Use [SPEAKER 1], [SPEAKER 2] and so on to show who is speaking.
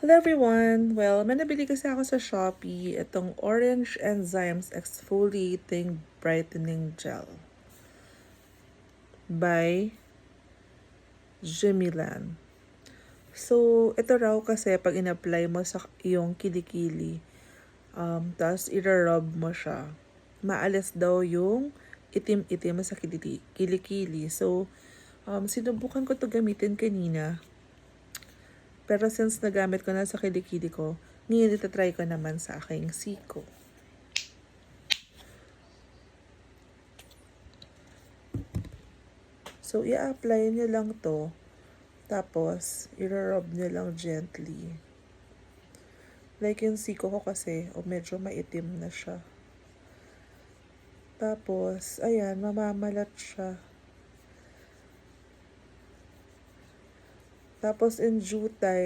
[SPEAKER 1] Hello everyone! Well, may nabili kasi ako sa Shopee itong Orange Enzymes Exfoliating Brightening Gel by Jimilan. So, ito raw kasi pag in-apply mo sa iyong kilikili, tapos i-rub mo siya, maalis daw yung itim-itim sa kilikili. So, sinubukan ko to gamitin kanina. Pero since nagamit ko na sa kilikili ko, ngayon itatry ko naman sa aking siko. So, i-apply nyo lang to. Tapos, i-rub nyo lang gently. Like yung siko ko kasi, medyo maitim na siya. Tapos, ayan, mamamalat siya. Tapos, in due time,